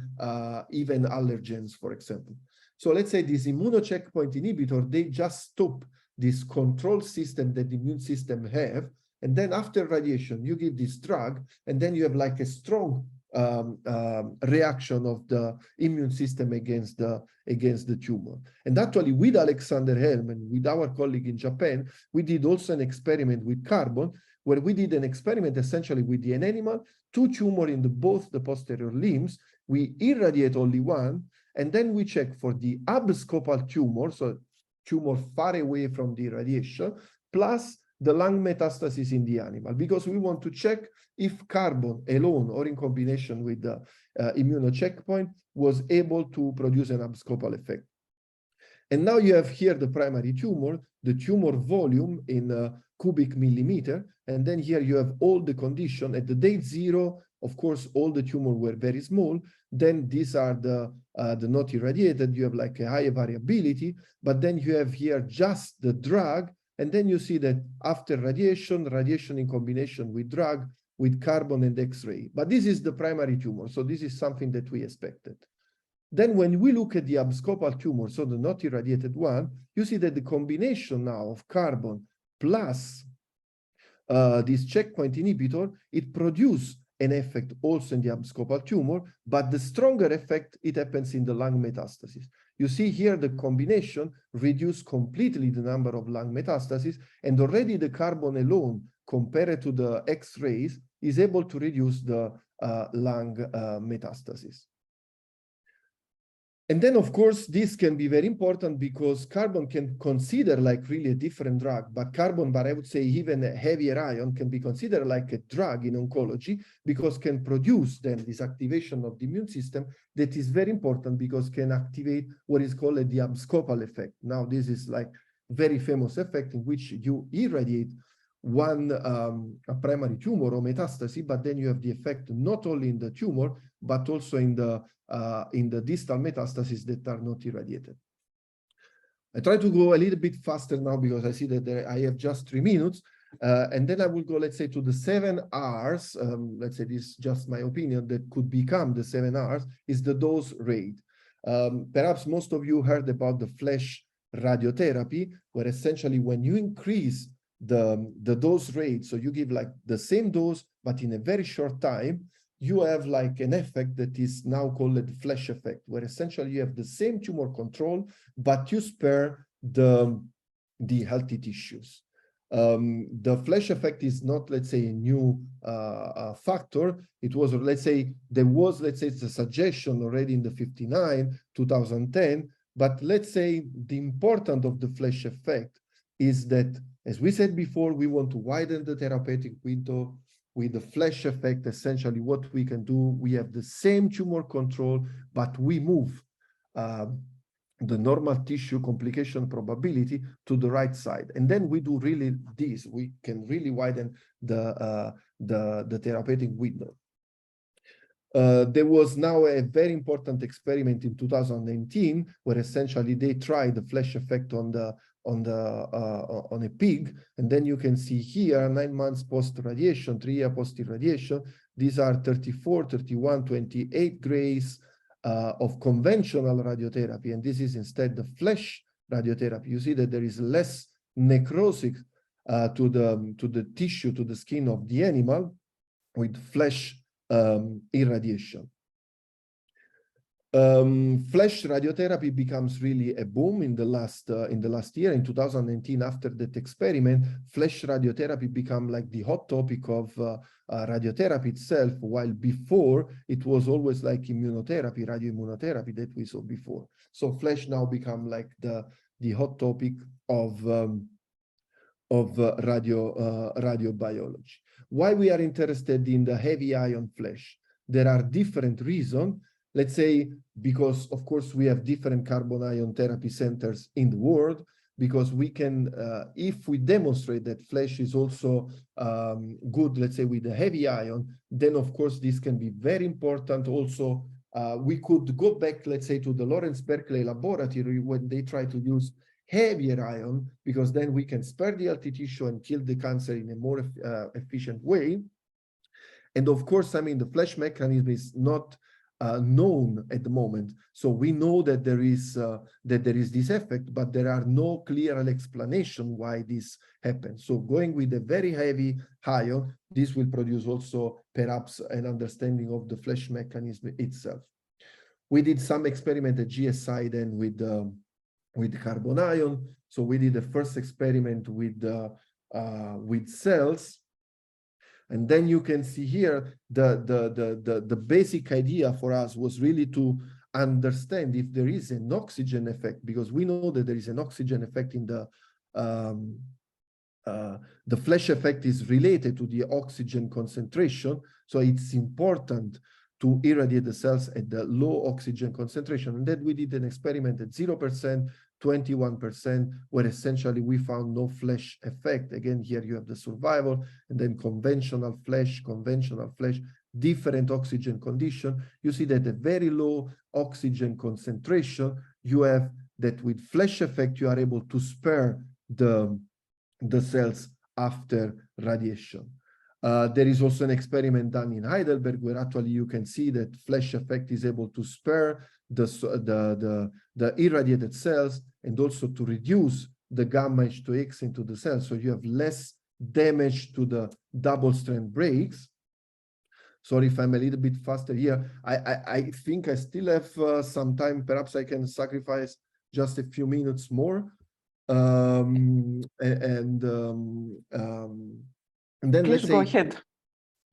even allergens, for example. So let's say this immunocheckpoint inhibitor, they just stop this control system that the immune system have. And then after radiation, you give this drug, and then you have like a strong reaction of the immune system against the tumor. And actually with Alexander Helm and with our colleague in Japan, we did also an experiment with carbon, where we did an experiment essentially with an animal, two tumors in both the posterior limbs. We irradiate only one, and then we check for the abscopal tumor, so tumor far away from the irradiation, plus the lung metastasis in the animal, because we want to check if carbon alone or in combination with the immunocheckpoint was able to produce an abscopal effect. And now you have here the primary tumor, the tumor volume in cubic millimeter, and then here you have all the condition. At the day 0, of course, all the tumor were very small. Then these are the not irradiated. You have like a higher variability, but then you have here just the drug. And then you see that after radiation in combination with drug, with carbon and X-ray. But this is the primary tumor. So this is something that we expected. Then when we look at the abscopal tumor, so the not irradiated one, you see that the combination now of carbon plus this checkpoint inhibitor, it produces an effect also in the abscopal tumor, but the stronger effect, it happens in the lung metastasis. You see here the combination reduce completely the number of lung metastases, and already the carbon alone compared to the X-rays is able to reduce the lung metastasis. And then, of course, this can be very important because carbon can consider like really a different drug, but I would say even a heavier ion can be considered like a drug in oncology because can produce then this activation of the immune system that is very important because can activate what is called the abscopal effect. Now, this is like very famous effect in which you irradiate one a primary tumor or metastasis, but then you have the effect not only in the tumor, but also in the distal metastases that are not irradiated. I try to go a little bit faster now because I see that I have just 3 minutes. And then I will go, let's say, to the 7 R's. Let's say this is just my opinion, that could become the 7 R's, is the dose rate. Perhaps most of you heard about the flash radiotherapy, where essentially when you increase the dose rate, so you give like the same dose, but in a very short time, you have like an effect that is now called the flash effect, where essentially you have the same tumor control, but you spare the healthy tissues. The flash effect is not, let's say, a new factor. It was, let's say, there was, let's say, it's a suggestion already in the 59, 2010, but let's say the importance of the flash effect is that, as we said before, we want to widen the therapeutic window. With the flash effect, essentially what we can do, we have the same tumor control, but we move the normal tissue complication probability to the right side. And then we do really this, we can really widen the therapeutic window. There was now a very important experiment in 2019, where essentially they tried the flash effect on a pig, and then you can see here 9 months post radiation, 3 years post irradiation. These are 34, 31, 28 grays of conventional radiotherapy, and this is instead the flash radiotherapy. You see that there is less necrosis to the tissue, to the skin of the animal with flash irradiation. Flash radiotherapy becomes really a boom in the last year. In 2019, after that experiment, flash radiotherapy became like the hot topic of radiotherapy itself, while before it was always like immunotherapy, radioimmunotherapy that we saw before. So flash now become like the hot topic of radiobiology. Why we are interested in the heavy ion flash? There are different reasons. Let's say, because of course we have different carbon ion therapy centers in the world, because we can, if we demonstrate that flash is also good, let's say with the heavy ion, then of course this can be very important. Also, we could go back, let's say, to the Lawrence Berkeley laboratory when they try to use heavier ion, because then we can spare the healthy tissue and kill the cancer in a more efficient way. And of course, I mean, the flash mechanism is not known at the moment. So we know that there is this effect, but there are no clear explanation why this happens. So going with a very heavy ion, this will produce also perhaps an understanding of the flash mechanism itself. We did some experiment at GSI then with carbon ion. So we did the first experiment with cells. And then you can see here the basic idea for us was really to understand if there is an oxygen effect, because we know that there is an oxygen effect in the flash effect is related to the oxygen concentration. So it's important to irradiate the cells at the low oxygen concentration. And then we did an experiment at 0%, 21%, where essentially we found no flash effect. Again, here you have the survival, and then conventional flash, different oxygen condition. You see that at very low oxygen concentration, you have that with flash effect, you are able to spare the cells after radiation. There is also an experiment done in Heidelberg where actually you can see that flash effect is able to spare the irradiated cells and also to reduce the gamma H2X into the cells. So you have less damage to the double-strand breaks. Sorry if I'm a little bit faster here. I think I still have some time. Perhaps I can sacrifice just a few minutes more. And then Please go ahead.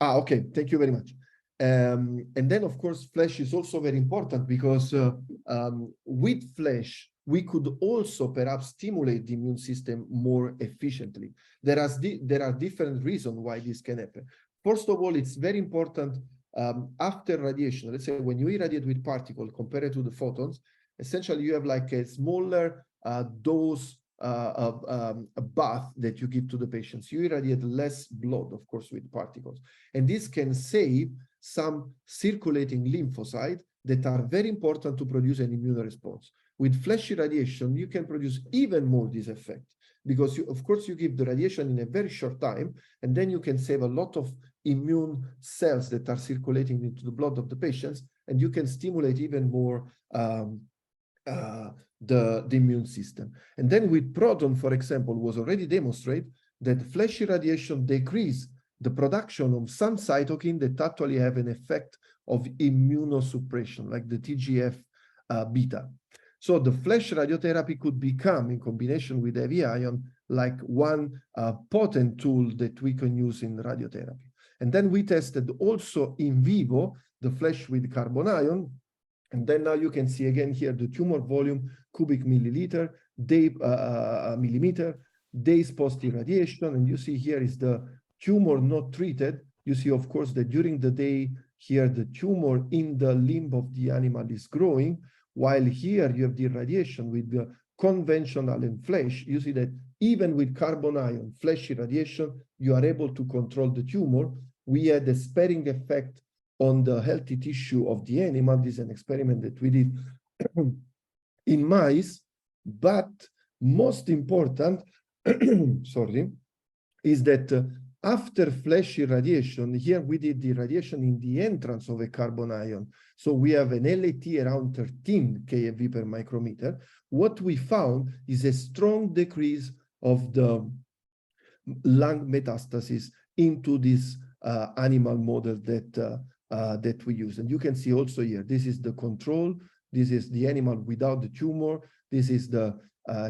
Okay, thank you very much. And then, of course, flash is also very important because with flash, we could also perhaps stimulate the immune system more efficiently. There are different reasons why this can happen. First of all, it's very important after radiation. Let's say when you irradiate with particles compared to the photons, essentially you have like a smaller dose a bath that you give to the patients. You irradiate less blood, of course, with particles. And this can save some circulating lymphocytes that are very important to produce an immune response. With flash irradiation, you can produce even more this effect because you, of course, you give the radiation in a very short time, and then you can save a lot of immune cells that are circulating into the blood of the patients, and you can stimulate even more the immune system. And then with proton, for example, was already demonstrated that flash irradiation decrease the production of some cytokine that actually have an effect of immunosuppression, like the TGF beta. So the flash radiotherapy could become, in combination with heavy ion, like one potent tool that we can use in radiotherapy. And then we tested also in vivo the flash with carbon ion. And then now you can see again here the tumor volume, cubic milliliter, millimeter, days post irradiation. And you see here is the tumor not treated. You see, of course, that during the day here, the tumor in the limb of the animal is growing, while here you have the irradiation with the conventional and flash. You see that even with carbon ion flash irradiation, you are able to control the tumor. We had a sparing effect on the healthy tissue of the animal. This is an experiment that we did in mice. But most important, sorry, is that after flash irradiation, here we did the irradiation in the entrance of a carbon ion. So we have an LAT around 13 keV per micrometer. What we found is a strong decrease of the lung metastasis into this animal model that we use. And you can see also here, this is the control. This is the animal without the tumor. This is the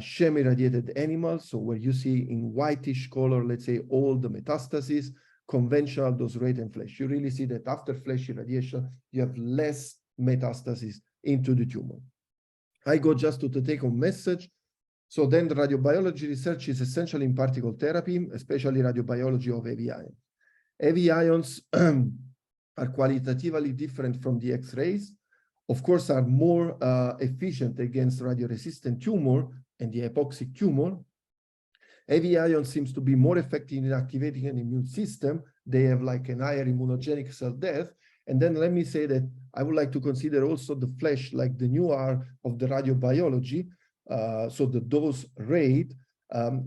sham-irradiated animal. So where you see in whitish color, let's say, all the metastasis, conventional dose rate and flash. You really see that after flash irradiation, you have less metastasis into the tumor. I go just to the take-home message. So then the radiobiology research is essentially in particle therapy, especially radiobiology of heavy ions. Heavy ions are qualitatively different from the X-rays. Of course, are more efficient against radioresistant tumor and the hypoxic tumor. Heavy ion seems to be more effective in activating an immune system. They have like an higher immunogenic cell death. And then let me say that I would like to consider also the flash like the new R of the radiobiology, so the dose rate,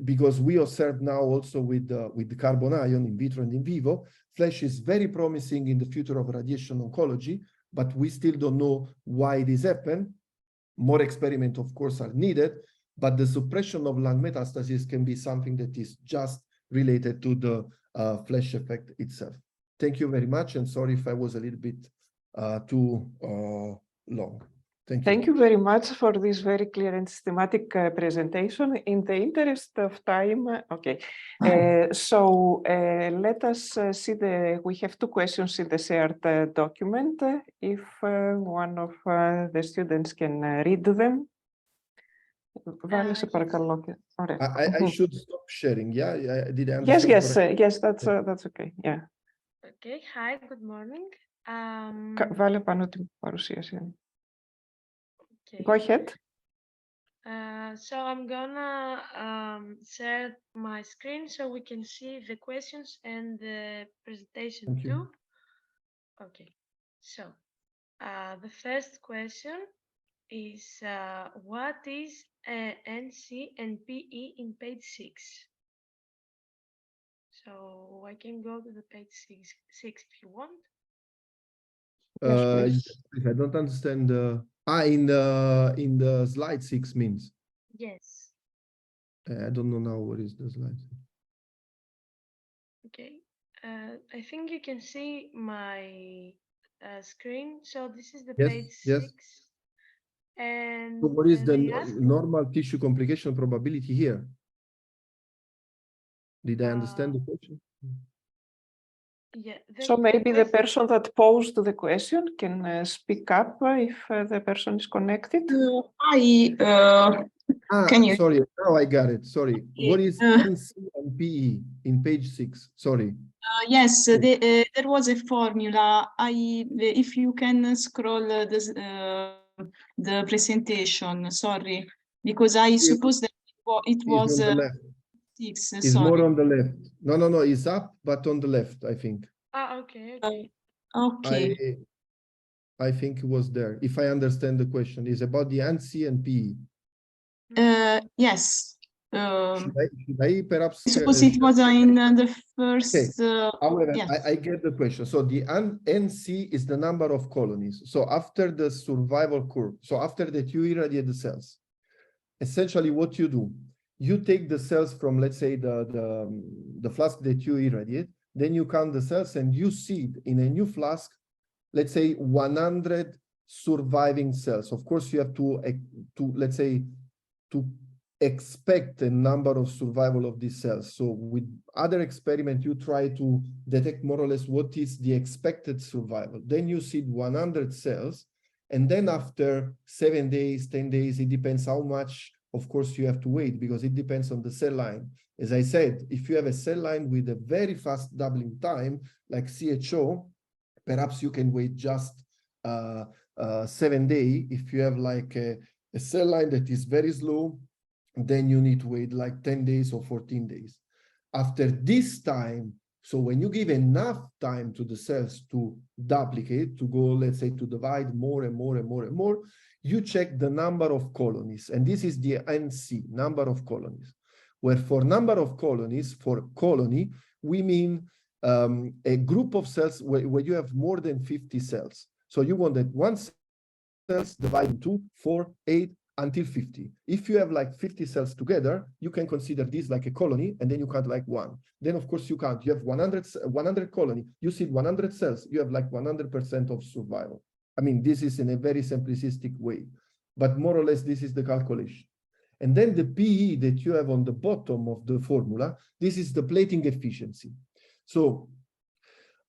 because we observe now also with the carbon ion in vitro and in vivo, flash is very promising in the future of radiation oncology, but we still don't know why this happened. More experiments, of course, are needed, but the suppression of lung metastasis can be something that is just related to the flash effect itself. Thank you very much, and sorry if I was a little bit too long. Thank you. Thank you very much for this very clear and systematic presentation. In the interest of time, okay. So let us see we have two questions in the shared document. If one of the students can read them. Βάλε σε παρακαλώ. I should stop sharing, yeah? Did I understand? Yes, that's okay, yeah. Okay, hi, good morning. Βάλε πάνω την παρουσίαση. Okay. Go ahead. So I'm gonna share my screen so we can see the questions and the presentation Thank you. too. Okay, so the first question is what is NC and PE in page 6? So I can go to the page 6 if you want. Yes, please. I don't understand. In the slide 6 means. Yes. I don't know now what is the slide. Okay. I think you can see my screen. So this is the page 6. And so what is the normal tissue complication probability here? Did I understand the question? Yeah. So maybe the person that posed the question can speak up if the person is connected. Can you? Sorry, now I got it. Sorry. What is NC and PE in page 6? Sorry. Yes, there was a formula. If you can scroll the presentation, sorry, because I suppose that it was on the left. 6. It's sorry. more on the left. No, it's up, but on the left, I think. Okay. Okay. I think it was there. If I understand the question, is about the NC and PE. Yes. Should I perhaps suppose it was in the first. However, Yes. I get the question. So the NC is the number of colonies. So after the survival curve, so after that you irradiate the cells, essentially what you do, you take the cells from, let's say, the flask that you irradiate, then you count the cells and you seed in a new flask, let's say 100 surviving cells. Of course, you have to let's say, to expect a number of survival of these cells. So with other experiment, you try to detect more or less what is the expected survival. Then you seed 100 cells, and then after 7 days, 10 days, it depends how much, of course, you have to wait, because it depends on the cell line. As I said, if you have a cell line with a very fast doubling time, like CHO, perhaps you can wait just 7 days. If you have like a cell line that is very slow, then you need to wait like 10 days or 14 days. After this time, so when you give enough time to the cells to duplicate, to go, let's say, to divide more and more and more and more, you check the number of colonies. And this is the NC, number of colonies, where for number of colonies, for colony, we mean a group of cells where you have more than 50 cells. So you want that one cells divide into 4, 8, until 50. If you have like 50 cells together, you can consider this like a colony, and then you count like 1. Then of course you count, you have 100 colony, you see 100 cells, you have like 100% of survival. I mean, this is in a very simplistic way, but more or less this is the calculation. And then the PE that you have on the bottom of the formula, this is the plating efficiency. So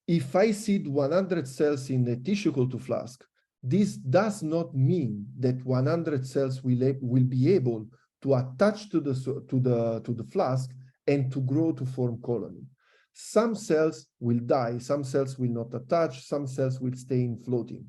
if I seed 100 cells in a tissue culture flask, this does not mean that 100 cells will be able to attach to the flask and to grow to form colony. Some cells will die, some cells will not attach, some cells will stay in floating.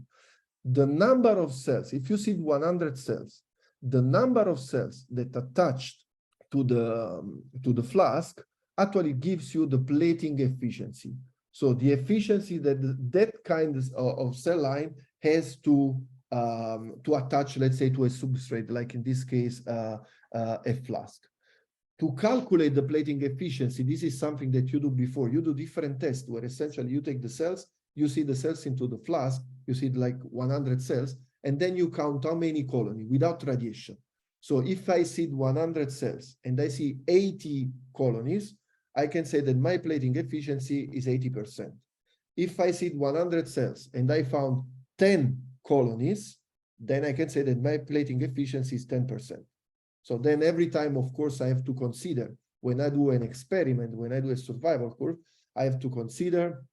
The number of cells, if you seed 100 cells, the number of cells that attached to the flask actually gives you the plating efficiency. So the efficiency that kind of cell line has to attach, let's say, to a substrate, like in this case, a flask. To calculate the plating efficiency, this is something that you do before. You do different tests where essentially you take the cells, you see the cells into the flask, you see like 100 cells, and then you count how many colony without radiation. So if I seed 100 cells and I see 80 colonies, I can say that my plating efficiency is 80%. If I seed 100 cells and I found 10 colonies, then I can say that my plating efficiency is 10%. So then every time, of course, I have to consider, when I do an experiment, when I do a survival curve, I have to consider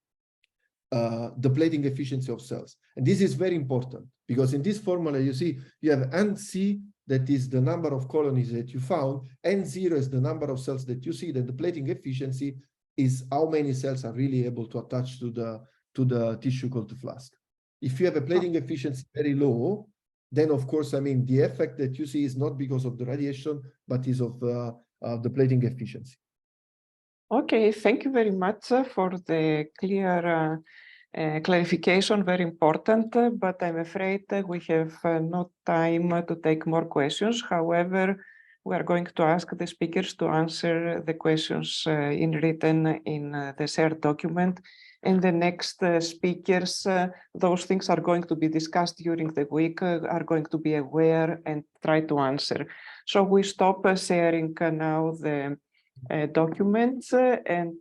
the plating efficiency of cells. And this is very important, because in this formula, you see, you have NC, that is the number of colonies that you found, N0 is the number of cells that you see, that the plating efficiency is how many cells are really able to attach to the tissue culture flask. If you have a plating efficiency very low, then of course, I mean, the effect that you see is not because of the radiation, but is of the plating efficiency. Okay, thank you very much for the clear clarification, very important, but I'm afraid we have no time to take more questions. However, we are going to ask the speakers to answer the questions in written in the shared document. And the next speakers, those things are going to be discussed during the week, are going to be aware and try to answer. So we stop sharing now the documents and